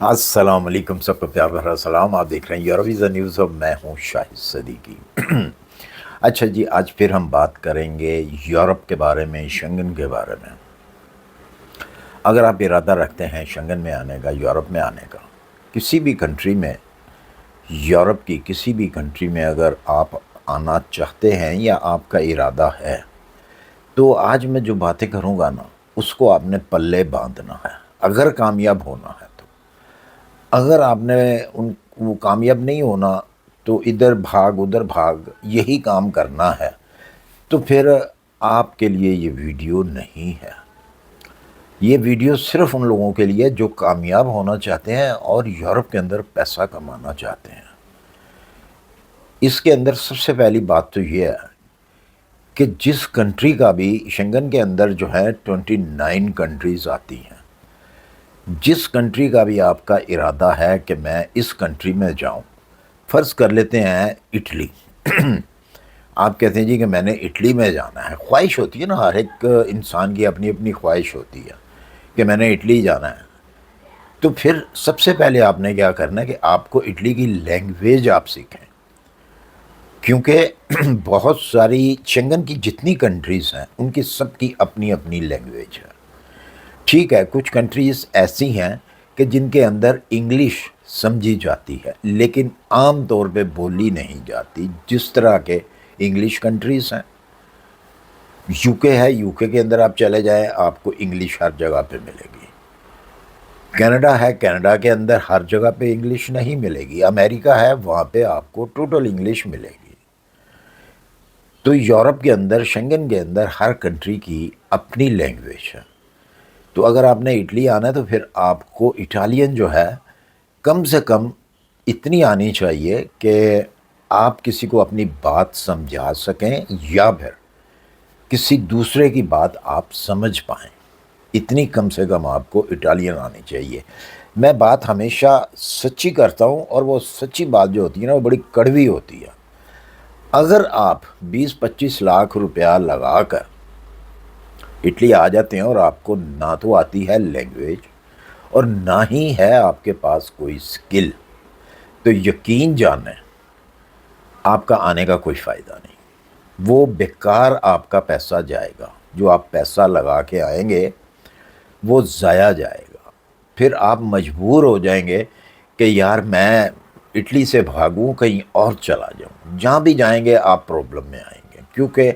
السلام علیکم، سب کو پیار بھرا سلام۔ آپ دیکھ رہے ہیں یورویزا نیوز اور میں ہوں شاہد صدیقی۔ اچھا جی، آج پھر ہم بات کریں گے یورپ کے بارے میں، شنگن کے بارے میں۔ اگر آپ ارادہ رکھتے ہیں شنگن میں آنے کا، یورپ میں آنے کا، کسی بھی کنٹری میں، یورپ کی کسی بھی کنٹری میں اگر آپ آنا چاہتے ہیں یا آپ کا ارادہ ہے، تو آج میں جو باتیں کروں گا نا، اس کو آپ نے پلے باندھنا ہے اگر کامیاب ہونا ہے تو۔ اگر آپ نے وہ کامیاب نہیں ہونا تو ادھر بھاگ ادھر بھاگ یہی کام کرنا ہے، تو پھر آپ کے لیے یہ ویڈیو نہیں ہے۔ یہ ویڈیو صرف ان لوگوں کے لیے جو کامیاب ہونا چاہتے ہیں اور یورپ کے اندر پیسہ کمانا چاہتے ہیں۔ اس کے اندر سب سے پہلی بات تو یہ ہے کہ جس کنٹری کا بھی شنگن کے اندر جو ہے 29 کنٹریز آتی ہیں، جس کنٹری کا بھی آپ کا ارادہ ہے کہ میں اس کنٹری میں جاؤں، فرض کر لیتے ہیں اٹلی۔ آپ کہتے ہیں جی کہ میں نے اٹلی میں جانا ہے، خواہش ہوتی ہے نا، ہر ایک انسان کی اپنی اپنی خواہش ہوتی ہے کہ میں نے اٹلی جانا ہے۔ تو پھر سب سے پہلے آپ نے کیا کرنا ہے کہ آپ کو اٹلی کی لینگویج آپ سیکھیں، کیونکہ بہت ساری شنگن کی جتنی کنٹریز ہیں ان کی سب کی اپنی اپنی لینگویج ہے۔ ٹھیک ہے، کچھ کنٹریز ایسی ہیں کہ جن کے اندر انگلش سمجھی جاتی ہے لیکن عام طور پہ بولی نہیں جاتی، جس طرح کے انگلش کنٹریز ہیں۔ یو کے ہے، یو کے اندر آپ چلے جائیں، آپ کو انگلش ہر جگہ پہ ملے گی۔ کینیڈا ہے، کینیڈا کے اندر ہر جگہ پہ انگلش نہیں ملے گی۔ امریکہ ہے، وہاں پہ آپ کو ٹوٹل انگلش ملے گی۔ تو یورپ کے اندر، شنگن کے اندر ہر کنٹری کی اپنی لینگویج ہے۔ تو اگر آپ نے اٹلی آنا ہے تو پھر آپ کو اٹالین جو ہے کم سے کم اتنی آنی چاہیے کہ آپ کسی کو اپنی بات سمجھا سکیں یا پھر کسی دوسرے کی بات آپ سمجھ پائیں، اتنی کم سے کم آپ کو اٹالین آنی چاہیے۔ میں بات ہمیشہ سچی کرتا ہوں، اور وہ سچی بات جو ہوتی ہے نا وہ بڑی کڑوی ہوتی ہے۔ اگر آپ 20-25 لاکھ روپیہ لگا کر اٹلی آ جاتے ہیں اور آپ کو نہ تو آتی ہے لینگویج اور نہ ہی ہے آپ کے پاس کوئی سکل، تو یقین جانیں آپ کا آنے کا کوئی فائدہ نہیں، وہ بیکار آپ کا پیسہ جائے گا۔ جو آپ پیسہ لگا کے آئیں گے وہ ضائع جائے گا۔ پھر آپ مجبور ہو جائیں گے کہ یار میں اٹلی سے بھاگوں، کہیں اور چلا جاؤں۔ جہاں بھی جائیں گے آپ پرابلم میں آئیں گے، کیونکہ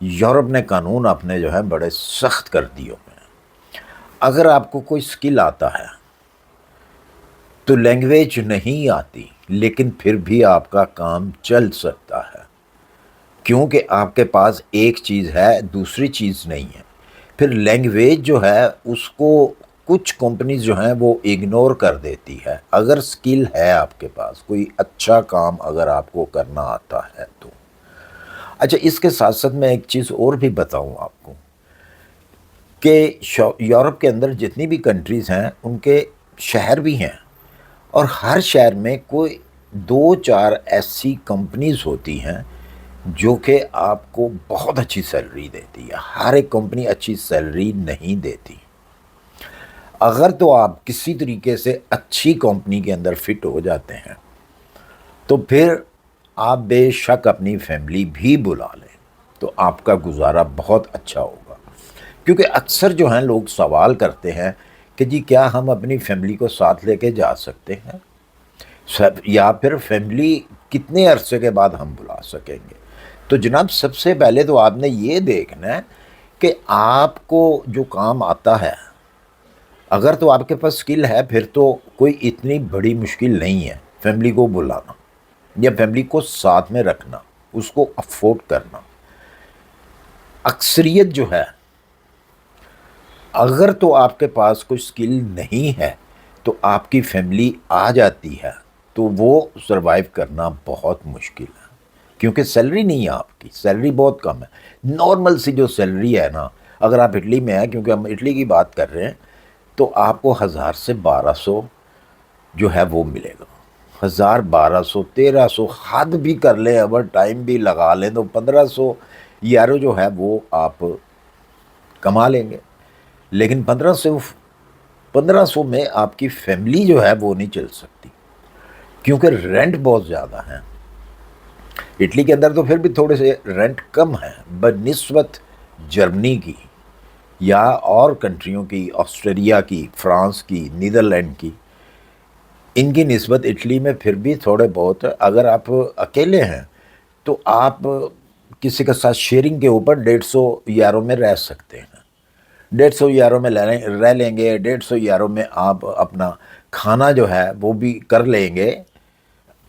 یورپ نے قانون اپنے جو ہے بڑے سخت کر دیے ہوئے ہیں۔ اگر آپ کو کوئی سکل آتا ہے تو لینگویج نہیں آتی لیکن پھر بھی آپ کا کام چل سکتا ہے، کیونکہ آپ کے پاس ایک چیز ہے، دوسری چیز نہیں ہے۔ پھر لینگویج جو ہے اس کو کچھ کمپنیز جو ہیں وہ اگنور کر دیتی ہے۔ اگر سکل ہے آپ کے پاس، کوئی اچھا کام اگر آپ کو کرنا آتا ہے تو۔ اچھا، اس کے ساتھ ساتھ میں ایک چیز اور بھی بتاؤں آپ کو کہ یورپ کے اندر جتنی بھی کنٹریز ہیں ان کے شہر بھی ہیں، اور ہر شہر میں کوئی 2-4 ایسی کمپنیز ہوتی ہیں جو کہ آپ کو بہت اچھی سیلری دیتی ہے۔ ہر ایک کمپنی اچھی سیلری نہیں دیتی۔ اگر تو آپ کسی طریقے سے اچھی کمپنی کے اندر فٹ ہو جاتے ہیں تو پھر آپ بے شک اپنی فیملی بھی بلا لیں تو آپ کا گزارا بہت اچھا ہوگا۔ کیونکہ اکثر جو ہیں لوگ سوال کرتے ہیں کہ جی کیا ہم اپنی فیملی کو ساتھ لے کے جا سکتے ہیں، یا پھر فیملی کتنے عرصے کے بعد ہم بلا سکیں گے؟ تو جناب، سب سے پہلے تو آپ نے یہ دیکھنا ہے کہ آپ کو جو کام آتا ہے، اگر تو آپ کے پاس سکل ہے پھر تو کوئی اتنی بڑی مشکل نہیں ہے فیملی کو بلانا یا فیملی کو ساتھ میں رکھنا، اس کو افورڈ کرنا۔ اکثریت جو ہے، اگر تو آپ کے پاس کوئی سکل نہیں ہے تو آپ کی فیملی آ جاتی ہے تو وہ سروائیو کرنا بہت مشکل ہے، کیونکہ سیلری نہیں ہے، آپ کی سیلری بہت کم ہے۔ نارمل سی جو سیلری ہے نا، اگر آپ اٹلی میں ہیں، کیونکہ ہم اٹلی کی بات کر رہے ہیں، تو آپ کو 1000 سے 1200 جو ہے وہ ملے گا۔ 1000، 1200، 1300، حد بھی کر لیں، اوور ٹائم بھی لگا لیں تو 1500 یارو جو ہے وہ آپ کما لیں گے۔ لیکن 1500 1500 میں آپ کی فیملی جو ہے وہ نہیں چل سکتی، کیونکہ رینٹ بہت زیادہ ہیں۔ اٹلی کے اندر تو پھر بھی تھوڑے سے رینٹ کم ہیں بنسبت جرمنی کی یا اور کنٹریوں کی، آسٹریلیا کی، فرانس کی، نیدرلینڈ کی، ان کی نسبت اٹلی میں پھر بھی تھوڑے بہت۔ اگر آپ اکیلے ہیں تو آپ کسی کے ساتھ شیئرنگ کے اوپر 150 یورو میں رہ سکتے ہیں، 150 یورو میں رہ لیں گے، 150 یورو میں آپ اپنا کھانا جو ہے وہ بھی کر لیں گے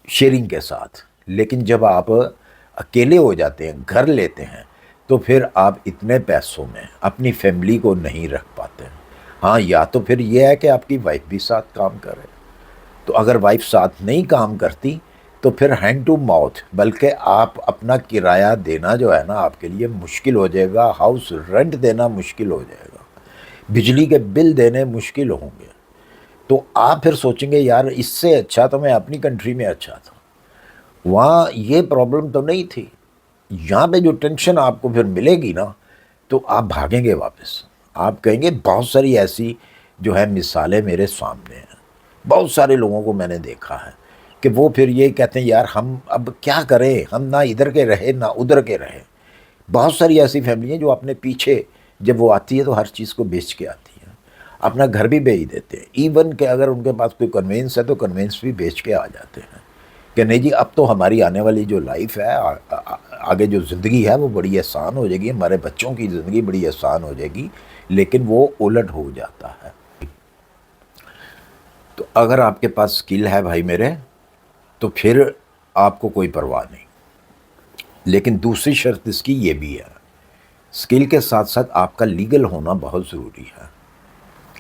شیئرنگ کے ساتھ۔ لیکن جب آپ اکیلے ہو جاتے ہیں، گھر لیتے ہیں، تو پھر آپ اتنے پیسوں میں اپنی فیملی کو نہیں رکھ پاتے ہیں۔ ہاں، یا تو پھر یہ ہے کہ آپ کی وائف بھی ساتھ کام کرے، تو اگر وائف ساتھ نہیں کام کرتی تو پھر ہینڈ ٹو ماؤتھ، بلکہ آپ اپنا کرایہ دینا جو ہے نا آپ کے لیے مشکل ہو جائے گا، ہاؤس رینٹ دینا مشکل ہو جائے گا، بجلی کے بل دینے مشکل ہوں گے۔ تو آپ پھر سوچیں گے یار اس سے اچھا تو میں اپنی کنٹری میں اچھا تھا، وہاں یہ پرابلم تو نہیں تھی۔ یہاں پہ جو ٹینشن آپ کو پھر ملے گی نا تو آپ بھاگیں گے واپس۔ آپ کہیں گے، بہت ساری ایسی جو ہے مثالیں میرے سامنے ہیں، بہت سارے لوگوں کو میں نے دیکھا ہے کہ وہ پھر یہ کہتے ہیں یار ہم اب کیا کریں، ہم نہ ادھر کے رہے نہ ادھر کے رہے۔ بہت ساری ایسی فیملی ہیں جو اپنے پیچھے جب وہ آتی ہے تو ہر چیز کو بیچ کے آتی ہے، اپنا گھر بھی بیچ دیتے ہیں، ایون کہ اگر ان کے پاس کوئی کنوینس ہے تو کنوینس بھی بیچ کے آ جاتے ہیں کہ نہیں جی اب تو ہماری آنے والی جو لائف ہے، آگے جو زندگی ہے وہ بڑی آسان ہو جائے گی، ہمارے بچوں کی زندگی بڑی آسان ہو جائے گی۔ لیکن وہ الٹ ہو جاتا ہے۔ تو اگر آپ کے پاس سکل ہے بھائی میرے تو پھر آپ کو کوئی پرواہ نہیں، لیکن دوسری شرط اس کی یہ بھی ہے، سکل کے ساتھ ساتھ آپ کا لیگل ہونا بہت ضروری ہے۔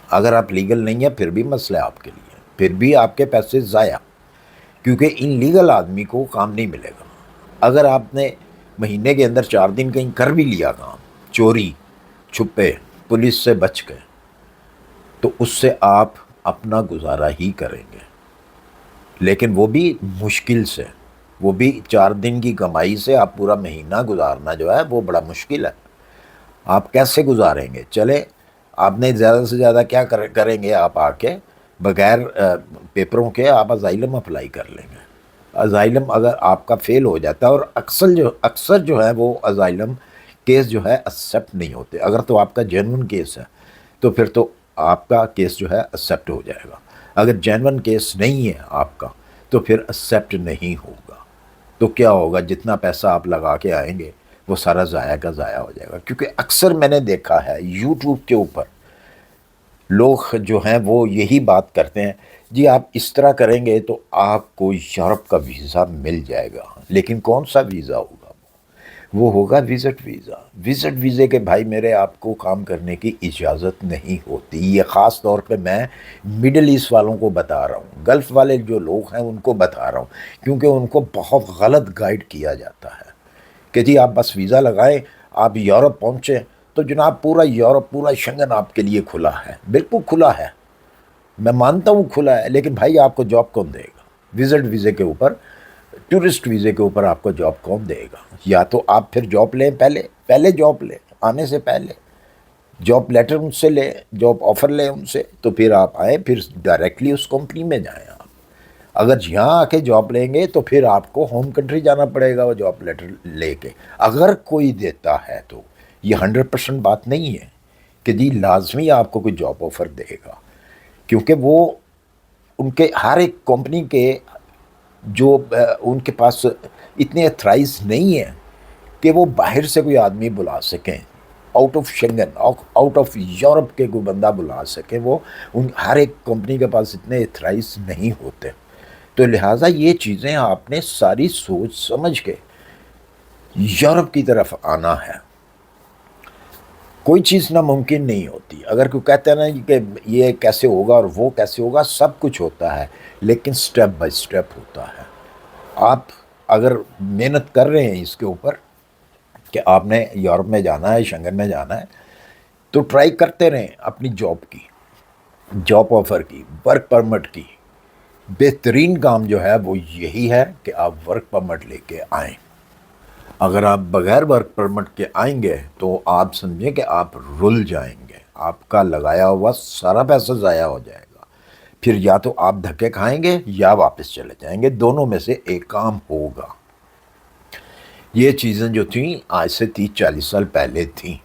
اگر آپ لیگل نہیں ہیں پھر بھی مسئلہ ہے آپ کے لیے، پھر بھی آپ کے پیسے ضائع، کیونکہ ان لیگل آدمی کو کام نہیں ملے گا۔ اگر آپ نے مہینے کے اندر 4 دن کہیں کر بھی لیا کام، چوری چھپے، پولیس سے بچ گئے، تو اس سے آپ اپنا گزارا ہی کریں گے، لیکن وہ بھی مشکل سے، وہ بھی 4 دن کی کمائی سے آپ پورا مہینہ گزارنا جو ہے وہ بڑا مشکل ہے۔ آپ کیسے گزاریں گے؟ چلے آپ نے زیادہ سے زیادہ کیا کریں گے، آپ آ کے بغیر پیپروں کے آپ ازائلم اپلائی کر لیں گے۔ ازائلم اگر آپ کا فیل ہو جاتا ہے، اور اکثر جو ہے وہ ازائلم کیس جو ہے ایکسیپٹ نہیں ہوتے، اگر تو آپ کا جینون کیس ہے تو پھر تو آپ کا کیس جو ہے ایکسیپٹ ہو جائے گا، اگر جینون کیس نہیں ہے آپ کا تو پھر ایکسیپٹ نہیں ہوگا۔ تو کیا ہوگا، جتنا پیسہ آپ لگا کے آئیں گے وہ سارا ضائع کا ضائع ہو جائے گا۔ کیونکہ اکثر میں نے دیکھا ہے یوٹیوب کے اوپر لوگ جو ہیں وہ یہی بات کرتے ہیں، جی آپ اس طرح کریں گے تو آپ کو یورپ کا ویزا مل جائے گا، لیکن کون سا ویزا ہوگا؟ وہ ہوگا وزٹ ویزا۔ وزٹ ویزے کے بھائی میرے آپ کو کام کرنے کی اجازت نہیں ہوتی۔ یہ خاص طور پہ میں مڈل ایسٹ والوں کو بتا رہا ہوں، گلف والے جو لوگ ہیں ان کو بتا رہا ہوں، کیونکہ ان کو بہت غلط گائیڈ کیا جاتا ہے کہ جی آپ بس ویزا لگائیں، آپ یورپ پہنچیں تو جناب پورا یورپ، پورا شنگن آپ کے لیے کھلا ہے۔ بالکل کھلا ہے، میں مانتا ہوں کھلا ہے، لیکن بھائی آپ کو جاب کون دے گا؟ وزٹ ویزے کے اوپر، ٹورسٹ ویزے کے اوپر آپ کو جاب کون دے گا؟ یا تو آپ پھر جاب لیں، پہلے جاب لیں، آنے سے پہلے جاب لیٹر ان سے لیں، جاب آفر لیں ان سے، تو پھر آپ آئیں، پھر ڈائریکٹلی اس کمپنی میں جائیں۔ آپ اگر یہاں آ کے جاب لیں گے تو پھر آپ کو ہوم کنٹری جانا پڑے گا وہ جاب لیٹر لے کے، اگر کوئی دیتا ہے تو۔ یہ 100% بات نہیں ہے کہ جی لازمی آپ کو کوئی جاب آفر دے گا، کیونکہ وہ ان کے ہر ایک کمپنی کے جو ان کے پاس اتنے اتھرائز نہیں ہیں کہ وہ باہر سے کوئی آدمی بلا سکیں، out of Schengen, out of Europe کے کوئی بندہ بلا سکیں، وہ ہر ایک کمپنی کے پاس اتنے اتھرائز نہیں ہوتے۔ تو لہٰذا یہ چیزیں آپ نے ساری سوچ سمجھ کے یورپ کی طرف آنا ہے۔ کوئی چیز ناممکن نہیں ہوتی۔ اگر کوئی کہتا ہے نا کہ یہ کیسے ہوگا اور وہ کیسے ہوگا، سب کچھ ہوتا ہے لیکن سٹیپ بائی سٹیپ ہوتا ہے۔ آپ اگر محنت کر رہے ہیں اس کے اوپر کہ آپ نے یورپ میں جانا ہے، شنگن میں جانا ہے، تو ٹرائی کرتے رہیں اپنی جاب کی، جاب آفر کی، ورک پرمٹ کی۔ بہترین کام جو ہے وہ یہی ہے کہ آپ ورک پرمٹ لے کے آئیں۔ اگر آپ بغیر ورک پرمٹ کے آئیں گے تو آپ سمجھیں کہ آپ رل جائیں گے، آپ کا لگایا ہوا سارا پیسہ ضائع ہو جائے گا. پھر یا تو آپ دھکے کھائیں گے یا واپس چلے جائیں گے، دونوں میں سے ایک کام ہوگا. یہ چیزیں جو تھیں آج سے 30-40 سال پہلے تھیں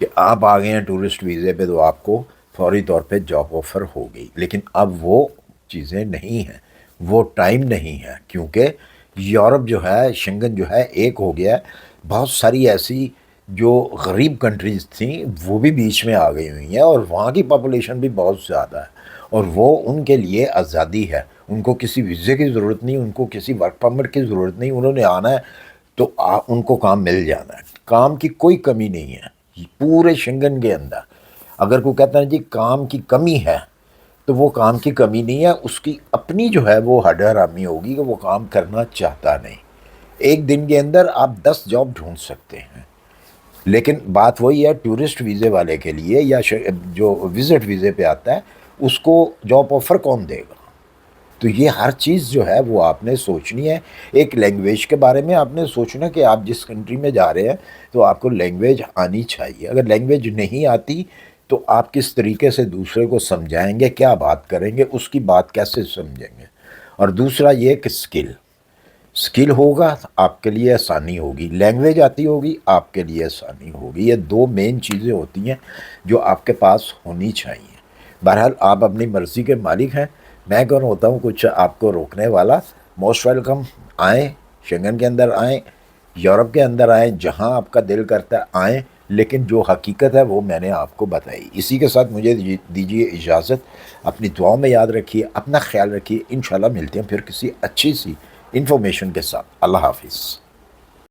کہ آپ آ گئے ہیں ٹورسٹ ویزے پہ تو آپ کو فوری طور پہ جاب آفر ہو گئی. لیکن اب وہ چیزیں نہیں ہیں، وہ ٹائم نہیں ہے، کیونکہ یورپ جو ہے، شنگن جو ہے ایک ہو گیا ہے. بہت ساری ایسی جو غریب کنٹریز تھیں وہ بھی بیچ میں آ گئی ہوئی ہیں، اور وہاں کی پاپولیشن بھی بہت زیادہ ہے، اور وہ ان کے لیے آزادی ہے. ان کو کسی ویزے کی ضرورت نہیں، ان کو کسی ورک پرمٹ کی ضرورت نہیں. انہوں نے آنا ہے تو ان کو کام مل جانا ہے. کام کی کوئی کمی نہیں ہے پورے شنگن کے اندر. اگر کوئی کہتا ہے جی کام کی کمی ہے تو وہ کام کی کمی نہیں ہے، اس کی اپنی جو ہے وہ ہڈ حرامی ہوگی کہ وہ کام کرنا چاہتا نہیں. ایک دن کے اندر آپ 10 جاب ڈھونڈ سکتے ہیں. لیکن بات وہی ہے، ٹورسٹ ویزے والے کے لیے یا جو وزٹ ویزے پہ آتا ہے اس کو جاب آفر کون دے گا؟ تو یہ ہر چیز جو ہے وہ آپ نے سوچنی ہے. ایک لینگویج کے بارے میں آپ نے سوچنا کہ آپ جس کنٹری میں جا رہے ہیں تو آپ کو لینگویج آنی چاہیے. اگر لینگویج نہیں آتی تو آپ کس طریقے سے دوسرے کو سمجھائیں گے، کیا بات کریں گے، اس کی بات کیسے سمجھیں گے. اور دوسرا یہ کہ سکل ہوگا آپ کے لیے آسانی ہوگی، لینگویج آتی ہوگی آپ کے لیے آسانی ہوگی. یہ دو مین چیزیں ہوتی ہیں جو آپ کے پاس ہونی چاہیے. بہرحال آپ اپنی مرضی کے مالک ہیں، میں کون ہوتا ہوں کچھ آپ کو روکنے والا. Most welcome. آئیں، شنگن کے اندر آئیں، یورپ کے اندر آئیں، جہاں آپ کا دل کرتا ہے آئیں. لیکن جو حقیقت ہے وہ میں نے آپ کو بتائی. اسی کے ساتھ مجھے دیجیے اجازت. اپنی دعاؤں میں یاد رکھیے، اپنا خیال رکھیے. انشاءاللہ ملتے ہیں پھر کسی اچھی سی انفارمیشن کے ساتھ. اللہ حافظ.